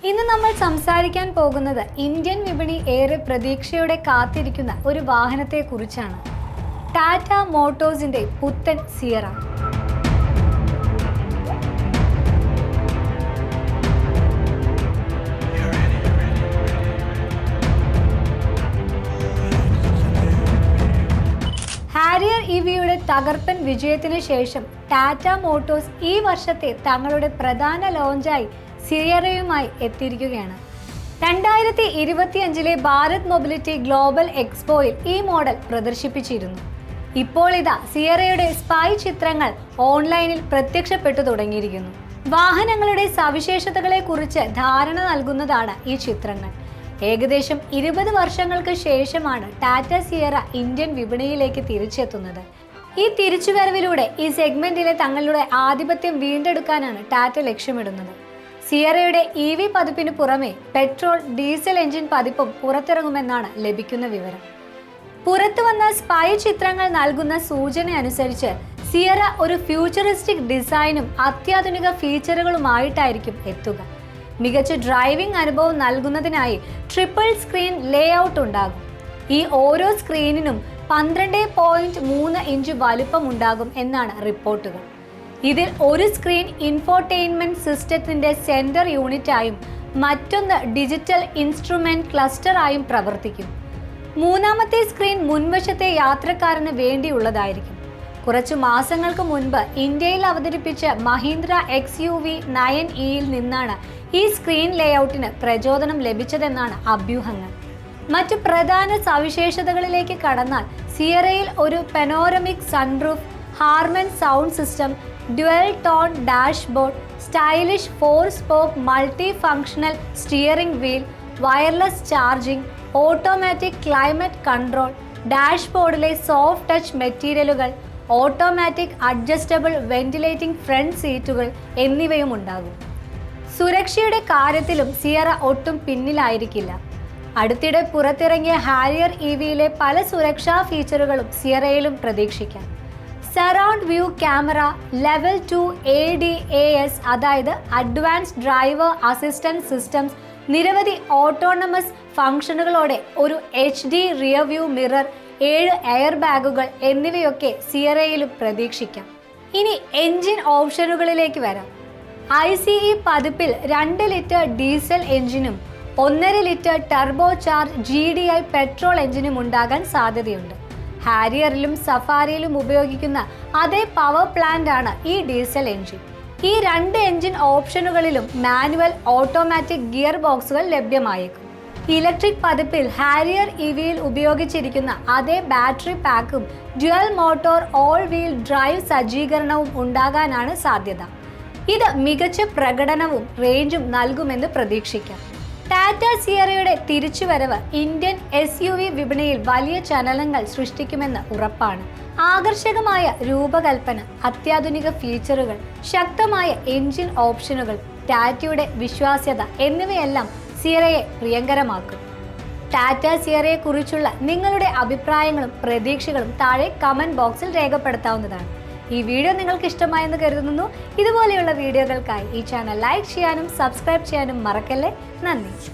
ഇന്ന് നമ്മൾ സംസാരിക്കാൻ പോകുന്നത് ഇന്ത്യൻ വിപണി ഏറെ പ്രതീക്ഷയോടെ കാത്തിരിക്കുന്ന ഒരു വാഹനത്തെക്കുറിച്ചാണ്. ടാറ്റ മോട്ടോഴ്സിന്റെ പുത്തൻ സിയറ. ഹാരിയർ ഇവിയുടെ തകർപ്പൻ വിജയത്തിന് ശേഷം ടാറ്റ മോട്ടോഴ്സ് ഈ വർഷത്തെ തങ്ങളുടെ പ്രധാന ലോഞ്ചായി സിയറയുമായി എത്തിയിരിക്കുകയാണ്. 2025 ഭാരത് മൊബിലിറ്റി ഗ്ലോബൽ എക്സ്പോയിൽ ഈ മോഡൽ പ്രദർശിപ്പിച്ചിരുന്നു. ഇപ്പോൾ ഇതാ സിയറയുടെ സ്പൈ ചിത്രങ്ങൾ ഓൺലൈനിൽ പ്രത്യക്ഷപ്പെട്ടു തുടങ്ങിയിരിക്കുന്നു. വാഹനങ്ങളുടെ സവിശേഷതകളെക്കുറിച്ച് ധാരണ നൽകുന്നതാണ് ഈ ചിത്രങ്ങൾ. ഏകദേശം 20 വർഷങ്ങൾക്ക് ശേഷമാണ് ടാറ്റ സിയറ ഇന്ത്യൻ വിപണിയിലേക്ക് തിരിച്ചെത്തുന്നത്. ഈ തിരിച്ചുവരവിലൂടെ ഈ സെഗ്മെന്റിലെ തങ്ങളുടെ ആധിപത്യം വീണ്ടെടുക്കാനാണ് ടാറ്റ ലക്ഷ്യമിടുന്നത്. സിയറയുടെ EV പതിപ്പിന് പുറമെ പെട്രോൾ, ഡീസൽ എഞ്ചിൻ പതിപ്പും പുറത്തിറങ്ങുമെന്നാണ് ലഭിക്കുന്ന വിവരം. പുറത്തു വന്ന സ്പൈ ചിത്രങ്ങൾ നൽകുന്ന സൂചന അനുസരിച്ച് സിയറ ഒരു ഫ്യൂച്ചറിസ്റ്റിക് ഡിസൈനും അത്യാധുനിക ഫീച്ചറുകളുമായിട്ടായിരിക്കും എത്തുക. മികച്ച ഡ്രൈവിംഗ് അനുഭവം നൽകുന്നതിനായി ട്രിപ്പിൾ സ്ക്രീൻ ലേഔട്ട് ഉണ്ടാകും. ഈ ഓരോ സ്ക്രീനിനും 12.3 ഇഞ്ച് വലുപ്പമുണ്ടാകും എന്നാണ് റിപ്പോർട്ടുകൾ. ഇതിൽ ഒരു സ്ക്രീൻ ഇൻഫോർടൈൻമെന്റ് സിസ്റ്റത്തിന്റെ സെന്റർ യൂണിറ്റായും മറ്റൊന്ന് ഡിജിറ്റൽ ഇൻസ്ട്രുമെന്റ് ക്ലസ്റ്ററായും പ്രവർത്തിക്കും. മൂന്നാമത്തെ സ്ക്രീൻ മുൻവശത്തെ യാത്രക്കാരന് വേണ്ടിയുള്ളതായിരിക്കും. കുറച്ചു മാസങ്ങൾക്ക് മുൻപ് ഇന്ത്യയിൽ അവതരിപ്പിച്ച മഹീന്ദ്ര XUV 9eയിൽ നിന്നാണ് ഈ സ്ക്രീൻ ലേഔട്ടിന് പ്രചോദനം ലഭിച്ചതെന്നാണ് അഭ്യൂഹങ്ങൾ. മറ്റു പ്രധാന സവിശേഷതകളിലേക്ക് കടന്നാൽ സിയറയിൽ ഒരു panoramic sunroof, Harman sound system, dual tone dashboard, stylish 4-സ്പോക്ക് multi functional steering wheel, wireless charging, automatic climate control, ഡാഷ്ബോർഡിലെ സോഫ്റ്റ് ടച്ച് മെറ്റീരിയലുകൾ, ഓട്ടോമാറ്റിക് അഡ്ജസ്റ്റബിൾ വെന്റിലേറ്റിംഗ് ഫ്രണ്ട് സീറ്റുകൾ എന്നിവയും ഉണ്ടാകും. സുരക്ഷയുടെ കാര്യത്തിലും സിയറ ഒട്ടും പിന്നിലായിരിക്കില്ല. അടുത്തിടെ പുറത്തിറങ്ങിയ ഹാരിയർ EVയിലെ പല സുരക്ഷാ ഫീച്ചറുകളും സിയറയിലും പ്രതീക്ഷിക്കാം. Surround view camera, level 2 ADAS അതായത് അഡ്വാൻസ്ഡ് ഡ്രൈവർ അസിസ്റ്റൻസ് സിസ്റ്റംസ്, നിരവധി ഓട്ടോണമസ് ഫംഗ്ഷനുകളോടെ ഒരു HD rear view mirror, 7 air ബാഗുകൾ എന്നിവയൊക്കെ സിയറയിലും പ്രതീക്ഷിക്കാം. ഇനി എൻജിൻ ഓപ്ഷനുകളിലേക്ക് വരാം. ICE പതിപ്പിൽ 2 ലിറ്റർ ഡീസൽ എഞ്ചിനും 1.5 litre turbo charge GDI petrol എഞ്ചിനും ഉണ്ടാകാൻ സാധ്യതയുണ്ട്. ഹാരിയറിലും സഫാരിയിലും ഉപയോഗിക്കുന്ന അതേ പവർ പ്ലാന്റ് ആണ് ഈ ഡീസൽ എഞ്ചിൻ. ഈ 2 എഞ്ചിൻ ഓപ്ഷനുകളിലും മാനുവൽ, ഓട്ടോമാറ്റിക് ഗിയർ ബോക്സുകൾ ലഭ്യമായേക്കും. ഇലക്ട്രിക് പതിപ്പിൽ ഹാരിയർ EVയിൽ ഉപയോഗിച്ചിരിക്കുന്ന അതേ ബാറ്ററി പാക്കും dual motor all wheel drive സജ്ജീകരണവും ഉണ്ടാകാനാണ് സാധ്യത. ഇത് മികച്ച പ്രകടനവും റേഞ്ചും നൽകുമെന്ന് പ്രതീക്ഷിക്കാം. ടാറ്റ സിയറയുടെ തിരിച്ചുവരവ് ഇന്ത്യൻ SUV വിപണിയിൽ വലിയ ചലനങ്ങൾ സൃഷ്ടിക്കുമെന്ന് ഉറപ്പാണ്. ആകർഷകമായ രൂപകൽപ്പന, അത്യാധുനിക ഫീച്ചറുകൾ, ശക്തമായ എഞ്ചിൻ ഓപ്ഷനുകൾ, ടാറ്റയുടെ വിശ്വാസ്യത എന്നിവയെല്ലാം സിയറയെ പ്രിയങ്കരമാക്കും. ടാറ്റ സിയറയെ കുറിച്ചുള്ള നിങ്ങളുടെ അഭിപ്രായങ്ങളും പ്രതീക്ഷകളും താഴെ കമന്റ് ബോക്സിൽ രേഖപ്പെടുത്താവുന്നതാണ്. ഈ വീഡിയോ നിങ്ങൾക്ക് ഇഷ്ടമായെന്ന് കരുതുന്നു. ഇതുപോലെയുള്ള വീഡിയോകൾക്കായി ഈ ചാനൽ ലൈക്ക് ചെയ്യാനും സബ്സ്ക്രൈബ് ചെയ്യാനും മറക്കല്ലേ. നന്ദി.